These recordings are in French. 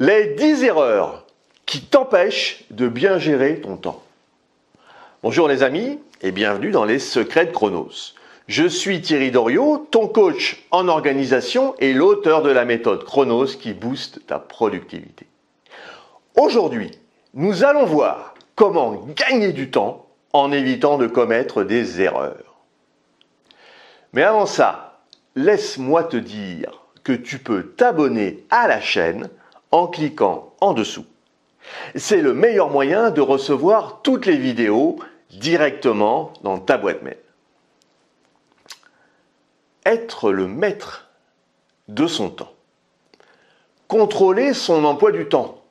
Les 10 erreurs qui t'empêchent de bien gérer ton temps. Bonjour les amis et bienvenue dans les secrets de Chronos. Je suis Thierry Doriot, ton coach en organisation et l'auteur de la méthode Chronos qui booste ta productivité. Aujourd'hui, nous allons voir comment gagner du temps en évitant de commettre des erreurs. Mais avant ça, laisse-moi te dire que tu peux t'abonner à la chaîne en cliquant en dessous. C'est le meilleur moyen de recevoir toutes les vidéos directement dans ta boîte mail. Être le maître de son temps. Contrôler son emploi du temps,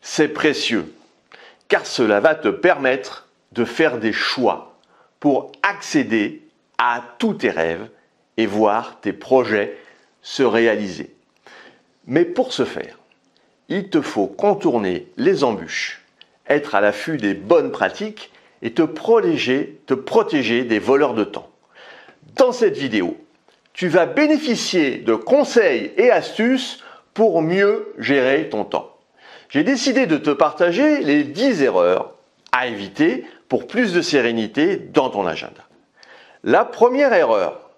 c'est précieux, car cela va te permettre de faire des choix pour accéder à tous tes rêves et voir tes projets se réaliser. Mais pour ce faire, il te faut contourner les embûches, être à l'affût des bonnes pratiques et te protéger des voleurs de temps. Dans cette vidéo, tu vas bénéficier de conseils et astuces pour mieux gérer ton temps. J'ai décidé de te partager les 10 erreurs à éviter pour plus de sérénité dans ton agenda. La première erreur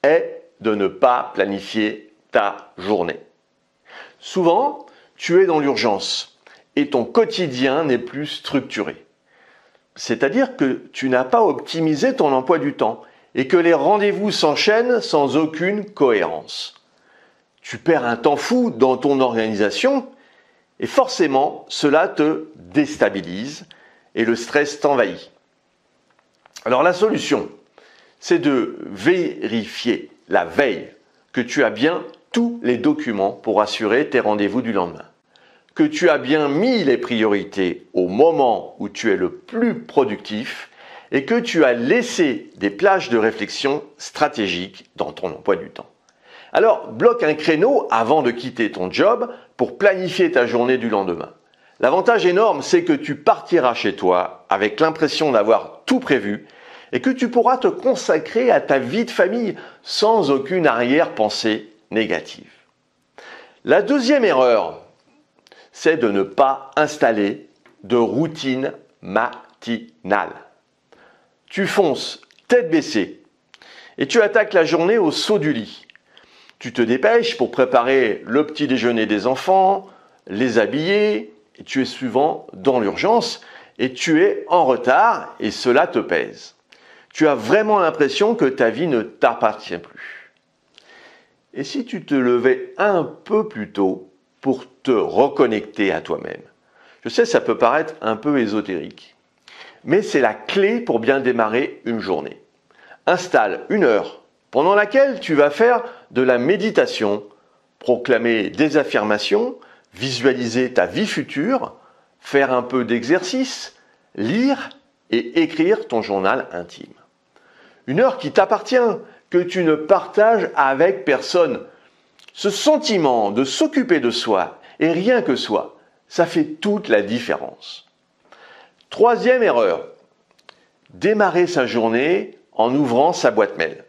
est de ne pas planifier ta journée. Souvent, tu es dans l'urgence et ton quotidien n'est plus structuré. C'est-à-dire que tu n'as pas optimisé ton emploi du temps et que les rendez-vous s'enchaînent sans aucune cohérence. Tu perds un temps fou dans ton organisation et forcément, cela te déstabilise et le stress t'envahit. Alors la solution, c'est de vérifier la veille que tu as bien tous les documents pour assurer tes rendez-vous du lendemain, que tu as bien mis les priorités au moment où tu es le plus productif et que tu as laissé des plages de réflexion stratégiques dans ton emploi du temps. Alors, bloque un créneau avant de quitter ton job pour planifier ta journée du lendemain. L'avantage énorme, c'est que tu partiras chez toi avec l'impression d'avoir tout prévu et que tu pourras te consacrer à ta vie de famille sans aucune arrière-pensée négative. La deuxième erreur, c'est de ne pas installer de routine matinale. Tu fonces tête baissée et tu attaques la journée au saut du lit. Tu te dépêches pour préparer le petit déjeuner des enfants, les habiller, et tu es souvent dans l'urgence et tu es en retard et cela te pèse. Tu as vraiment l'impression que ta vie ne t'appartient plus. Et si tu te levais un peu plus tôt pour te reconnecter à toi-même? Je sais, ça peut paraître un peu ésotérique, mais c'est la clé pour bien démarrer une journée. Installe une heure pendant laquelle tu vas faire de la méditation, proclamer des affirmations, visualiser ta vie future, faire un peu d'exercice, lire et écrire ton journal intime. Une heure qui t'appartient, que tu ne partages avec personne. Ce sentiment de s'occuper de soi, et rien que soi, ça fait toute la différence. Troisième erreur, démarrer sa journée en ouvrant sa boîte mail.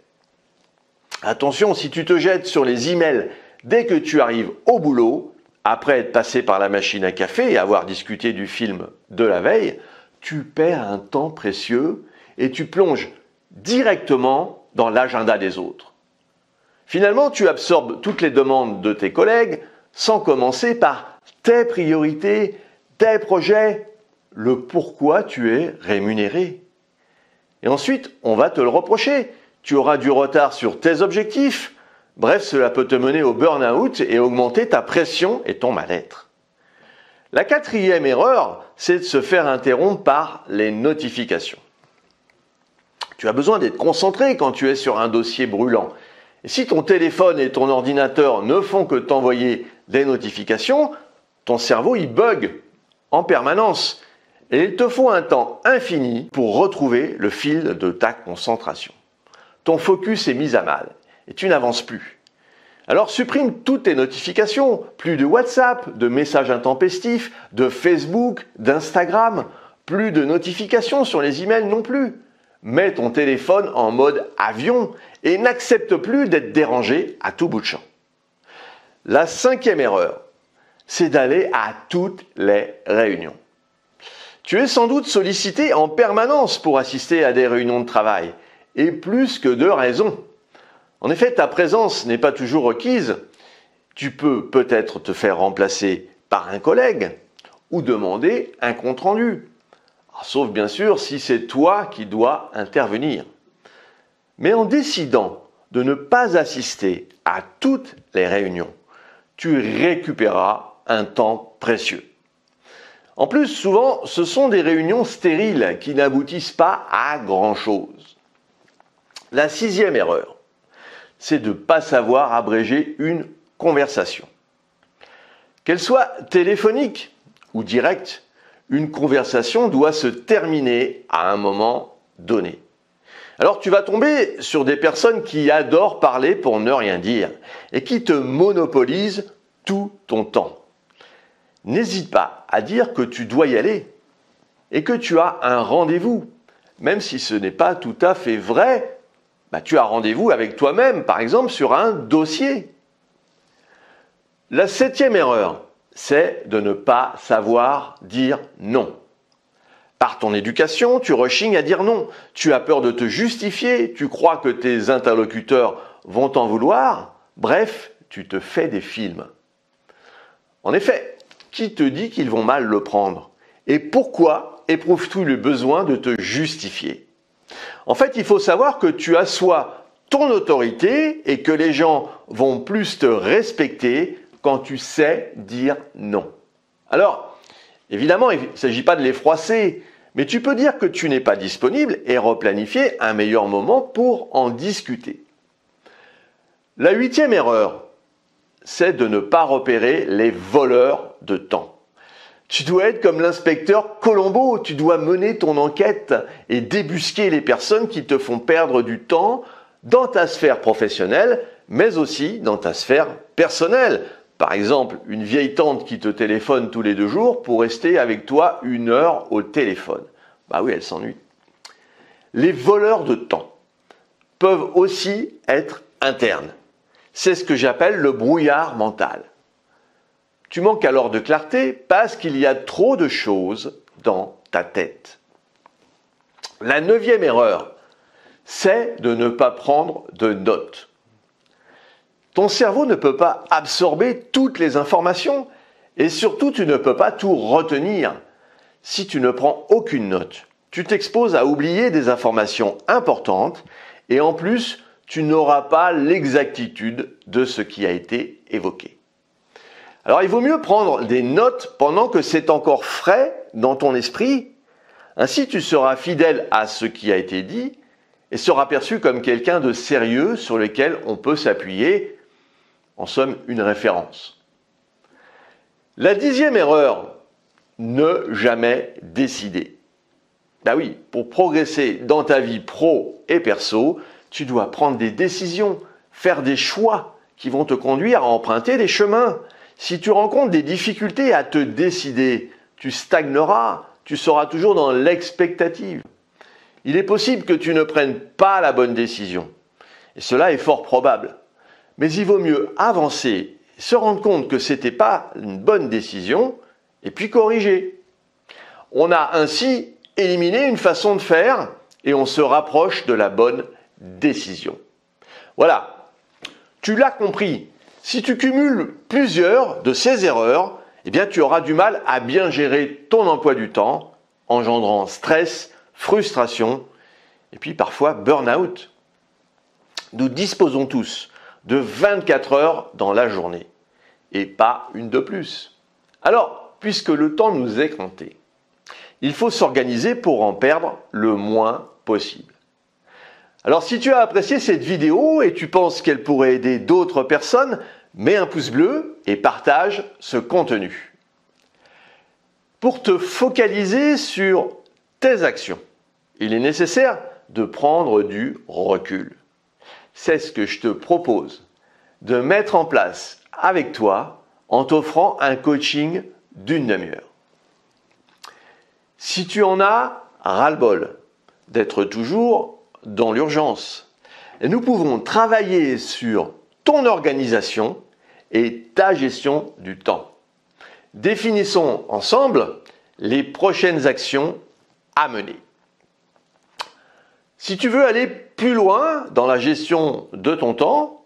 Attention, si tu te jettes sur les emails dès que tu arrives au boulot, après être passé par la machine à café et avoir discuté du film de la veille, tu perds un temps précieux et tu plonges directement dans l'agenda des autres. Finalement, tu absorbes toutes les demandes de tes collègues sans commencer par tes priorités, tes projets, le pourquoi tu es rémunéré. Et ensuite, on va te le reprocher. Tu auras du retard sur tes objectifs. Bref, cela peut te mener au burn-out et augmenter ta pression et ton mal-être. La quatrième erreur, c'est de se faire interrompre par les notifications. Tu as besoin d'être concentré quand tu es sur un dossier brûlant. Et si ton téléphone et ton ordinateur ne font que t'envoyer des notifications, ton cerveau il bug en permanence. Et il te faut un temps infini pour retrouver le fil de ta concentration. Ton focus est mis à mal et tu n'avances plus. Alors supprime toutes tes notifications, plus de WhatsApp, de messages intempestifs, de Facebook, d'Instagram, plus de notifications sur les emails non plus. Mets ton téléphone en mode avion et n'accepte plus d'être dérangé à tout bout de champ. La cinquième erreur, c'est d'aller à toutes les réunions. Tu es sans doute sollicité en permanence pour assister à des réunions de travail, et plus que de raison. En effet, ta présence n'est pas toujours requise. Tu peux peut-être te faire remplacer par un collègue ou demander un compte-rendu. Sauf bien sûr si c'est toi qui dois intervenir. Mais en décidant de ne pas assister à toutes les réunions, tu récupéreras un temps précieux. En plus, souvent, ce sont des réunions stériles qui n'aboutissent pas à grand-chose. La 6e erreur, c'est de ne pas savoir abréger une conversation. Qu'elle soit téléphonique ou directe, une conversation doit se terminer à un moment donné. Alors tu vas tomber sur des personnes qui adorent parler pour ne rien dire et qui te monopolisent tout ton temps. N'hésite pas à dire que tu dois y aller et que tu as un rendez-vous. Même si ce n'est pas tout à fait vrai, tu as rendez-vous avec toi-même, par exemple sur un dossier. La 7e erreur, c'est de ne pas savoir dire non. Par ton éducation, tu rechignes à dire non. Tu as peur de te justifier, tu crois que tes interlocuteurs vont t'en vouloir. Bref, tu te fais des films. En effet, qui te dit qu'ils vont mal le prendre? Et pourquoi éprouves-tu le besoin de te justifier? En fait, il faut savoir que tu assois ton autorité et que les gens vont plus te respecter quand tu sais dire non. Alors, évidemment, il ne s'agit pas de les froisser, mais tu peux dire que tu n'es pas disponible et replanifier un meilleur moment pour en discuter. La 8e erreur, c'est de ne pas repérer les voleurs de temps. Tu dois être comme l'inspecteur Colombo, tu dois mener ton enquête et débusquer les personnes qui te font perdre du temps dans ta sphère professionnelle, mais aussi dans ta sphère personnelle. Par exemple, une vieille tante qui te téléphone tous les 2 jours pour rester avec toi 1 heure au téléphone. Oui, elle s'ennuie. Les voleurs de temps peuvent aussi être internes. C'est ce que j'appelle le brouillard mental. Tu manques alors de clarté parce qu'il y a trop de choses dans ta tête. La 9e erreur, c'est de ne pas prendre de notes. Ton cerveau ne peut pas absorber toutes les informations et surtout tu ne peux pas tout retenir. Si tu ne prends aucune note, tu t'exposes à oublier des informations importantes et en plus, tu n'auras pas l'exactitude de ce qui a été évoqué. Alors il vaut mieux prendre des notes pendant que c'est encore frais dans ton esprit. Ainsi tu seras fidèle à ce qui a été dit et seras perçu comme quelqu'un de sérieux sur lequel on peut s'appuyer. En somme, une référence. La 10e erreur, ne jamais décider. Oui, pour progresser dans ta vie pro et perso, tu dois prendre des décisions, faire des choix qui vont te conduire à emprunter des chemins. Si tu rencontres des difficultés à te décider, tu stagneras, tu seras toujours dans l'expectative. Il est possible que tu ne prennes pas la bonne décision. Et cela est fort probable. Mais il vaut mieux avancer, se rendre compte que ce n'était pas une bonne décision, et puis corriger. On a ainsi éliminé une façon de faire et on se rapproche de la bonne décision. Voilà, tu l'as compris. Si tu cumules plusieurs de ces erreurs, tu auras du mal à bien gérer ton emploi du temps, engendrant stress, frustration et puis parfois burn-out. Nous disposons tous de 24 heures dans la journée et pas une de plus. Alors, puisque le temps nous est compté, il faut s'organiser pour en perdre le moins possible. Alors, si tu as apprécié cette vidéo et tu penses qu'elle pourrait aider d'autres personnes, mets un pouce bleu et partage ce contenu. Pour te focaliser sur tes actions, il est nécessaire de prendre du recul. C'est ce que je te propose de mettre en place avec toi en t'offrant un coaching d'1 demi-heure. Si tu en as ras-le-bol d'être toujours dans l'urgence, nous pouvons travailler sur ton organisation et ta gestion du temps. définissons ensemble les prochaines actions à mener. Si tu veux aller plus loin dans la gestion de ton temps,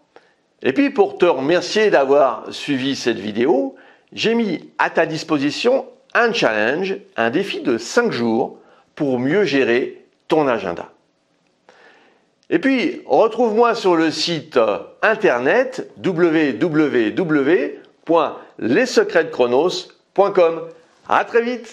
et puis pour te remercier d'avoir suivi cette vidéo, j'ai mis à ta disposition un challenge, un défi de 5 jours pour mieux gérer ton agenda. Et puis, retrouve-moi sur le site internet www.lessecretsdechronos.com. À très vite!